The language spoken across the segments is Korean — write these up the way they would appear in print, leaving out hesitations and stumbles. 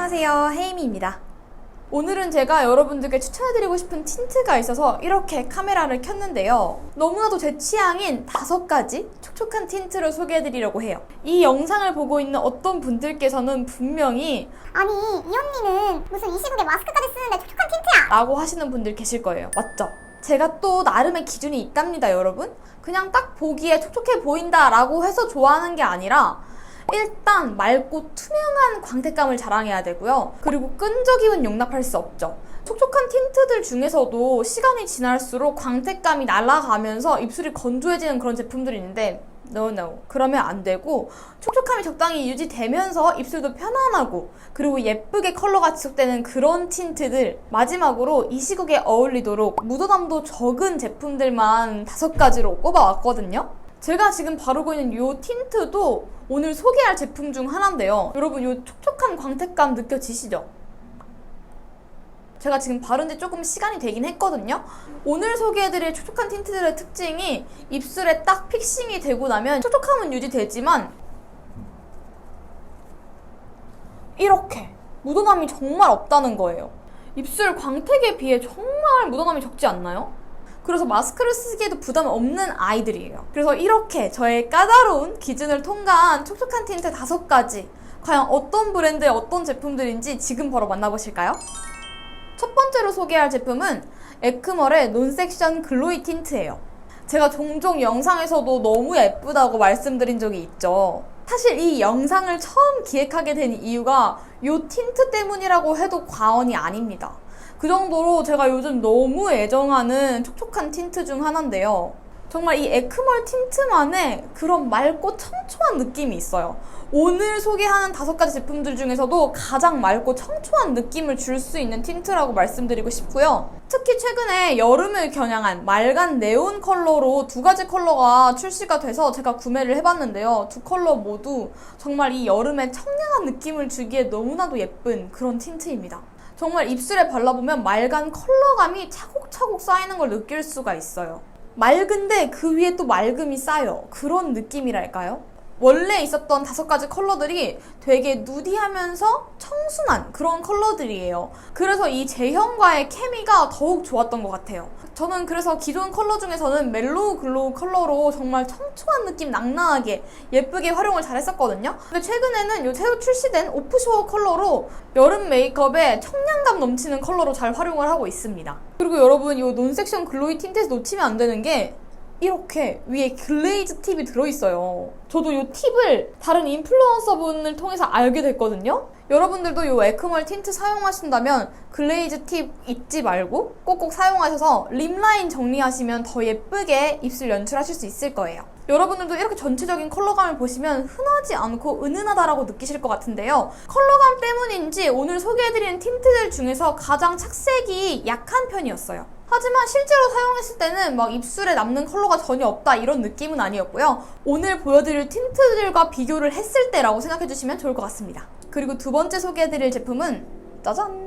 안녕하세요, 헤이미입니다. 오늘은 제가 여러분들께 추천해드리고 싶은 틴트가 있어서 이렇게 카메라를 켰는데요. 너무나도 제 취향인 5가지 촉촉한 틴트를 소개해드리려고 해요. 이 영상을 보고 있는 어떤 분들께서는 분명히 아니 이 언니는 무슨 이 시국에 마스크까지 쓰는데 촉촉한 틴트야! 라고 하시는 분들 계실 거예요. 맞죠? 제가 또 나름의 기준이 있답니다, 여러분. 그냥 딱 보기에 촉촉해 보인다 라고 해서 좋아하는 게 아니라 일단 맑고 투명한 광택감을 자랑해야 되고요. 그리고 끈적임은 용납할 수 없죠. 촉촉한 틴트들 중에서도 시간이 지날수록 광택감이 날아가면서 입술이 건조해지는 그런 제품들이 있는데 No. 그러면 안 되고 촉촉함이 적당히 유지되면서 입술도 편안하고 그리고 예쁘게 컬러가 지속되는 그런 틴트들, 마지막으로 이 시국에 어울리도록 묻어남도 적은 제품들만 5가지로 꼽아왔거든요. 제가 지금 바르고 있는 이 틴트도 오늘 소개할 제품 중 하나인데요. 여러분 이 촉촉한 광택감 느껴지시죠? 제가 지금 바른 지 조금 시간이 되긴 했거든요. 오늘 소개해드릴 촉촉한 틴트들의 특징이 입술에 딱 픽싱이 되고 나면 촉촉함은 유지되지만 이렇게 묻어남이 정말 없다는 거예요. 입술 광택에 비해 정말 묻어남이 적지 않나요? 그래서 마스크를 쓰기에도 부담 없는 아이들이에요. 그래서 이렇게 저의 까다로운 기준을 통과한 촉촉한 틴트 5가지, 과연 어떤 브랜드의 어떤 제품들인지 지금 바로 만나보실까요? 첫 번째로 소개할 제품은 에크멀의 논섹션 글로이 틴트예요. 제가 종종 영상에서도 너무 예쁘다고 말씀드린 적이 있죠. 사실 이 영상을 처음 기획하게 된 이유가 이 틴트 때문이라고 해도 과언이 아닙니다. 그 정도로 제가 요즘 너무 애정하는 촉촉한 틴트 중 하나인데요. 정말 이 에크멀 틴트만의 그런 맑고 청초한 느낌이 있어요. 오늘 소개하는 5가지 제품들 중에서도 가장 맑고 청초한 느낌을 줄 수 있는 틴트라고 말씀드리고 싶고요. 특히 최근에 여름을 겨냥한 맑은 네온 컬러로 2가지 컬러가 출시가 돼서 제가 구매를 해봤는데요. 2 컬러 모두 정말 이 여름에 청량한 느낌을 주기에 너무나도 예쁜 그런 틴트입니다. 정말 입술에 발라보면 맑은 컬러감이 차곡차곡 쌓이는 걸 느낄 수가 있어요. 맑은데 그 위에 또 맑음이 쌓여. 그런 느낌이랄까요? 원래 있었던 5가지 컬러들이 되게 누디하면서 청순한 그런 컬러들이에요. 그래서 이 제형과의 케미가 더욱 좋았던 것 같아요. 저는 그래서 기존 컬러 중에서는 멜로우 글로우 컬러로 정말 청초한 느낌 낭낭하게 예쁘게 활용을 잘 했었거든요. 근데 최근에는 이 새로 출시된 오프쇼어 컬러로 여름 메이크업에 청량감 넘치는 컬러로 잘 활용을 하고 있습니다. 그리고 여러분 이 논섹션 글로이 틴트에서 놓치면 안 되는 게 이렇게 위에 글레이즈 팁이 들어있어요. 저도 이 팁을 다른 인플루언서 분을 통해서 알게 됐거든요. 여러분들도 이 에크멀 틴트 사용하신다면 글레이즈 팁 잊지 말고 꼭꼭 사용하셔서 립라인 정리하시면 더 예쁘게 입술 연출하실 수 있을 거예요. 여러분들도 이렇게 전체적인 컬러감을 보시면 흔하지 않고 은은하다라고 느끼실 것 같은데요. 컬러감 때문인지 오늘 소개해드리는 틴트들 중에서 가장 착색이 약한 편이었어요. 하지만 실제로 사용했을 때는 막 입술에 남는 컬러가 전혀 없다 이런 느낌은 아니었고요. 오늘 보여드릴 틴트들과 비교를 했을 때라고 생각해주시면 좋을 것 같습니다. 그리고 2번째 소개해드릴 제품은 짜잔!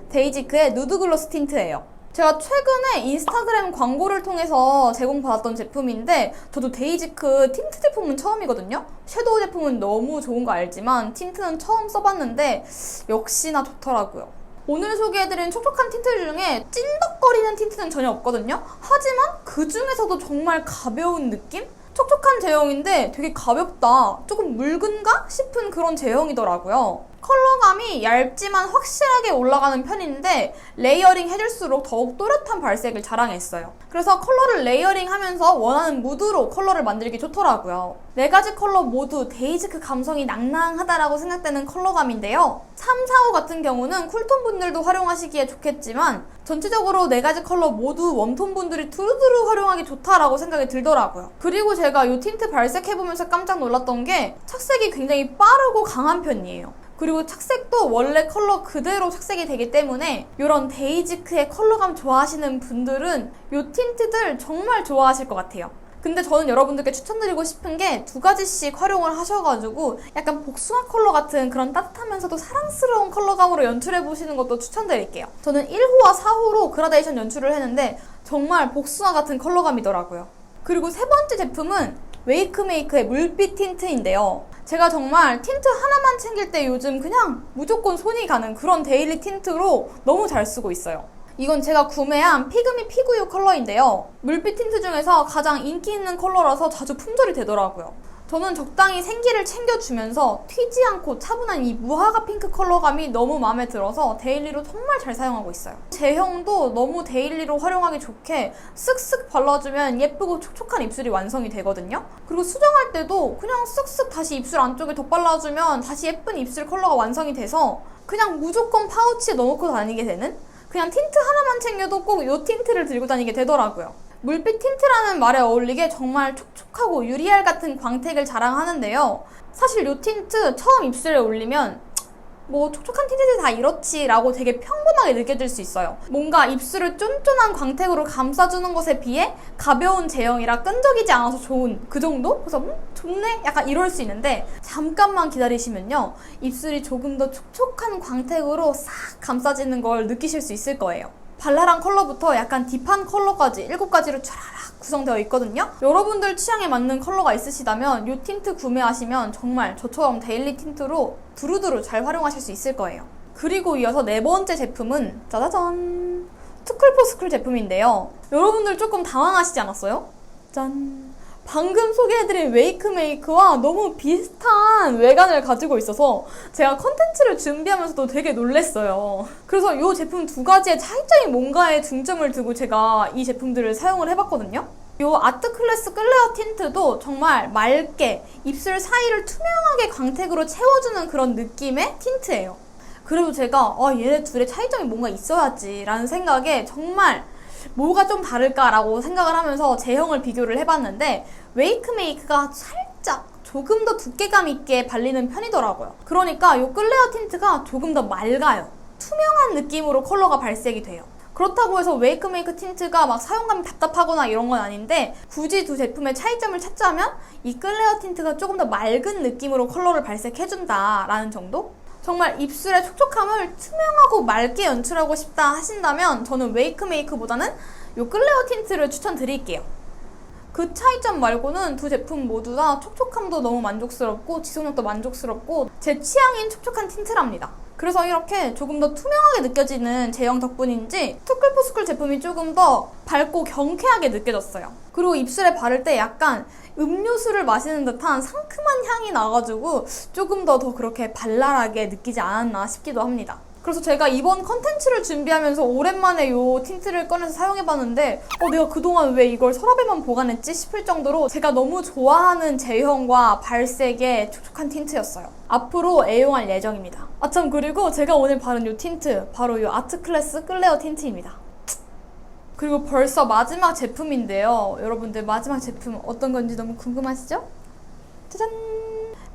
데이지크의 누드 글로스 틴트예요. 제가 최근에 인스타그램 광고를 통해서 제공받았던 제품인데 저도 데이지크 틴트 제품은 처음이거든요. 섀도우 제품은 너무 좋은 거 알지만 틴트는 처음 써봤는데 역시나 좋더라고요. 오늘 소개해드린 촉촉한 틴트 중에 찐덕거리는 틴트는 전혀 없거든요. 하지만 그 중에서도 정말 가벼운 느낌? 촉촉한 제형인데 되게 가볍다, 조금 묽은가 싶은 그런 제형이더라고요. 컬러감이 얇지만 확실하게 올라가는 편인데 레이어링 해줄수록 더욱 또렷한 발색을 자랑했어요. 그래서 컬러를 레이어링 하면서 원하는 무드로 컬러를 만들기 좋더라고요. 4가지 컬러 모두 데이지크 감성이 낭낭하다라고 생각되는 컬러감인데요. 3, 4, 5 같은 경우는 쿨톤 분들도 활용하시기에 좋겠지만 전체적으로 4가지 컬러 모두 웜톤 분들이 두루두루 활용하기 좋다라고 생각이 들더라고요. 그리고 제가 이 틴트 발색해보면서 깜짝 놀랐던 게 착색이 굉장히 빠르고 강한 편이에요. 그리고 착색도 원래 컬러 그대로 착색이 되기 때문에 이런 데이지크의 컬러감 좋아하시는 분들은 이 틴트들 정말 좋아하실 것 같아요. 근데 저는 여러분들께 추천드리고 싶은 게 2가지씩 활용을 하셔가지고 약간 복숭아 컬러 같은 그런 따뜻하면서도 사랑스러운 컬러감으로 연출해보시는 것도 추천드릴게요. 저는 1호와 4호로 그라데이션 연출을 했는데 정말 복숭아 같은 컬러감이더라고요. 그리고 3번째 제품은 웨이크메이크의 물빛 틴트인데요. 제가 정말 틴트 하나만 챙길 때 요즘 그냥 무조건 손이 가는 그런 데일리 틴트로 너무 잘 쓰고 있어요. 이건 제가 구매한 피그미 피구유 컬러인데요. 물빛 틴트 중에서 가장 인기 있는 컬러라서 자주 품절이 되더라고요. 저는 적당히 생기를 챙겨주면서 튀지 않고 차분한 이 무화과 핑크 컬러감이 너무 마음에 들어서 데일리로 정말 잘 사용하고 있어요. 제형도 너무 데일리로 활용하기 좋게 쓱쓱 발라주면 예쁘고 촉촉한 입술이 완성이 되거든요. 그리고 수정할 때도 그냥 쓱쓱 다시 입술 안쪽에 덧발라주면 다시 예쁜 입술 컬러가 완성이 돼서 그냥 무조건 파우치에 넣어놓고 다니게 되는, 그냥 틴트 하나만 챙겨도 꼭 이 틴트를 들고 다니게 되더라고요. 물빛 틴트라는 말에 어울리게 정말 촉촉하고 유리알 같은 광택을 자랑하는데요. 사실 이 틴트 처음 입술에 올리면 뭐 촉촉한 틴트들 다 이렇지 라고 되게 평범하게 느껴질 수 있어요. 뭔가 입술을 쫀쫀한 광택으로 감싸주는 것에 비해 가벼운 제형이라 끈적이지 않아서 좋은 그 정도? 그래서 좋네? 약간 이럴 수 있는데 잠깐만 기다리시면요, 입술이 조금 더 촉촉한 광택으로 싹 감싸지는 걸 느끼실 수 있을 거예요. 발랄한 컬러부터 약간 딥한 컬러까지 7가지로 촤라락 구성되어 있거든요. 여러분들 취향에 맞는 컬러가 있으시다면 이 틴트 구매하시면 정말 저처럼 데일리 틴트로 두루두루 잘 활용하실 수 있을 거예요. 그리고 이어서 네 번째 제품은 짜자잔! 투쿨포스쿨 제품인데요. 여러분들 조금 당황하시지 않았어요? 짠! 방금 소개해드린 웨이크메이크와 너무 비슷한 외관을 가지고 있어서 제가 컨텐츠를 준비하면서도 되게 놀랬어요. 그래서 이 제품 두 가지의 차이점이 뭔가에 중점을 두고 제가 이 제품들을 사용을 해봤거든요. 이 아트클래스 클레어 틴트도 정말 맑게 입술 사이를 투명하게 광택으로 채워주는 그런 느낌의 틴트예요. 그래도 제가 얘네 둘의 차이점이 뭔가 있어야지 라는 생각에 정말 뭐가 좀 다를까라고 생각을 하면서 제형을 비교를 해봤는데 웨이크메이크가 살짝 조금 더 두께감 있게 발리는 편이더라고요. 그러니까 이 클레어 틴트가 조금 더 맑아요. 투명한 느낌으로 컬러가 발색이 돼요. 그렇다고 해서 웨이크메이크 틴트가 막 사용감이 답답하거나 이런 건 아닌데, 굳이 두 제품의 차이점을 찾자면 이 클레어 틴트가 조금 더 맑은 느낌으로 컬러를 발색해준다라는 정도? 정말 입술의 촉촉함을 투명하고 맑게 연출하고 싶다 하신다면 저는 웨이크메이크보다는 이 클레어 틴트를 추천드릴게요. 그 차이점 말고는 두 제품 모두 다 촉촉함도 너무 만족스럽고 지속력도 만족스럽고 제 취향인 촉촉한 틴트랍니다. 그래서 이렇게 조금 더 투명하게 느껴지는 제형 덕분인지 투쿨포스쿨 제품이 조금 더 밝고 경쾌하게 느껴졌어요. 그리고 입술에 바를 때 약간 음료수를 마시는 듯한 상큼한 향이 나가지고 조금 더 그렇게 발랄하게 느끼지 않았나 싶기도 합니다. 그래서 제가 이번 컨텐츠를 준비하면서 오랜만에 이 틴트를 꺼내서 사용해봤는데 내가 그동안 왜 이걸 서랍에만 보관했지 싶을 정도로 제가 너무 좋아하는 제형과 발색의 촉촉한 틴트였어요. 앞으로 애용할 예정입니다. 참, 그리고 제가 오늘 바른 이 틴트 바로 이 아트클래스 클레어 틴트입니다. 그리고 벌써 마지막 제품인데요. 여러분들 마지막 제품 어떤 건지 너무 궁금하시죠? 짜잔!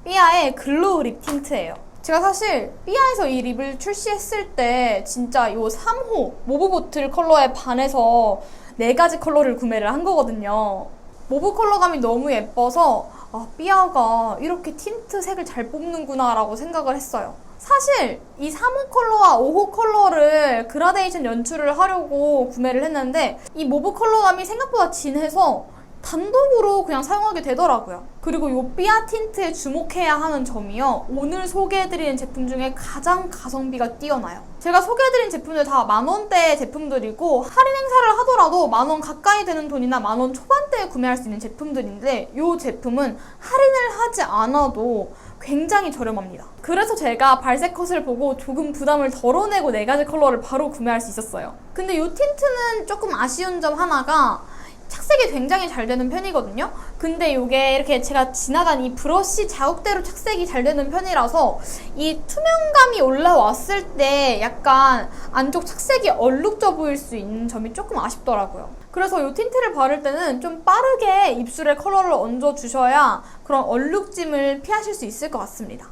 삐아의 글로우 립 틴트예요. 제가 사실 삐아에서 이 립을 출시했을 때 진짜 이 3호 모브 보틀 컬러에 반해서 4가지 컬러를 구매를 한 거거든요. 모브 컬러감이 너무 예뻐서 삐아가 이렇게 틴트 색을 잘 뽑는구나 라고 생각을 했어요. 사실 이 3호 컬러와 5호 컬러를 그라데이션 연출을 하려고 구매를 했는데 이 모브 컬러감이 생각보다 진해서 단독으로 그냥 사용하게 되더라고요. 그리고 이 삐아 틴트에 주목해야 하는 점이요, 오늘 소개해드리는 제품 중에 가장 가성비가 뛰어나요. 제가 소개해드린 제품들 다 만원대 제품들이고 할인 행사를 하더라도 만원 가까이 되는 돈이나 만원 초반대에 구매할 수 있는 제품들인데 이 제품은 할인을 하지 않아도 굉장히 저렴합니다. 그래서 제가 발색 컷을 보고 조금 부담을 덜어내고 4가지 컬러를 바로 구매할 수 있었어요. 근데 이 틴트는 조금 아쉬운 점 하나가 착색이 굉장히 잘 되는 편이거든요. 근데 이게 이렇게 제가 지나간 이 브러쉬 자국대로 착색이 잘 되는 편이라서 이 투명감이 올라왔을 때 약간 안쪽 착색이 얼룩져 보일 수 있는 점이 조금 아쉽더라고요. 그래서 이 틴트를 바를 때는 좀 빠르게 입술에 컬러를 얹어 주셔야 그런 얼룩짐을 피하실 수 있을 것 같습니다.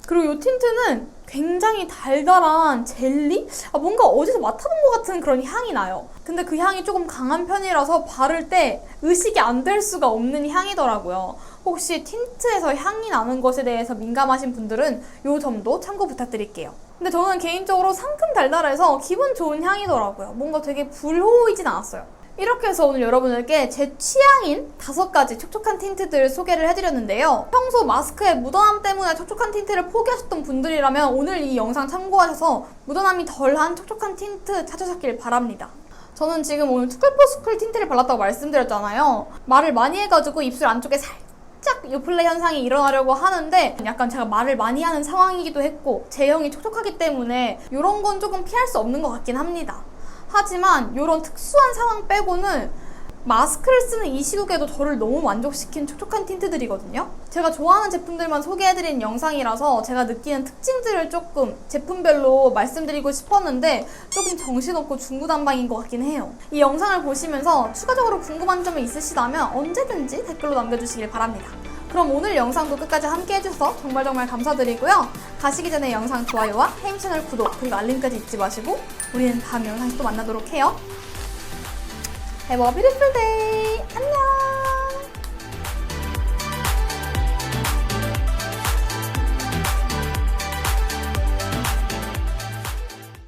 그리고 이 틴트는 굉장히 달달한 젤리? 뭔가 어디서 맡아본 것 같은 그런 향이 나요. 근데 그 향이 조금 강한 편이라서 바를 때 의식이 안 될 수가 없는 향이더라고요. 혹시 틴트에서 향이 나는 것에 대해서 민감하신 분들은 이 점도 참고 부탁드릴게요. 근데 저는 개인적으로 상큼 달달해서 기분 좋은 향이더라고요. 뭔가 되게 불호이진 않았어요. 이렇게 해서 오늘 여러분들께 제 취향인 5가지 촉촉한 틴트들을 소개를 해드렸는데요. 평소 마스크의 묻어남 때문에 촉촉한 틴트를 포기하셨던 분들이라면 오늘 이 영상 참고하셔서 묻어남이 덜한 촉촉한 틴트 찾으셨길 바랍니다. 저는 지금 오늘 투쿨포스쿨 틴트를 발랐다고 말씀드렸잖아요. 말을 많이 해가지고 입술 안쪽에 살짝 요플레 현상이 일어나려고 하는데 약간 제가 말을 많이 하는 상황이기도 했고 제형이 촉촉하기 때문에 이런 건 조금 피할 수 없는 것 같긴 합니다. 하지만 이런 특수한 상황 빼고는 마스크를 쓰는 이 시국에도 저를 너무 만족시킨 촉촉한 틴트들이거든요. 제가 좋아하는 제품들만 소개해드린 영상이라서 제가 느끼는 특징들을 조금 제품별로 말씀드리고 싶었는데 조금 정신없고 중구난방인 것 같긴 해요. 이 영상을 보시면서 추가적으로 궁금한 점이 있으시다면 언제든지 댓글로 남겨주시길 바랍니다. 그럼 오늘 영상도 끝까지 함께 해주셔서 정말 감사드리고요. 가시기 전에 영상 좋아요와 헤임 채널 구독 그리고 알림까지 잊지 마시고 우리는 다음 영상에서 또 만나도록 해요. Have a beautiful day!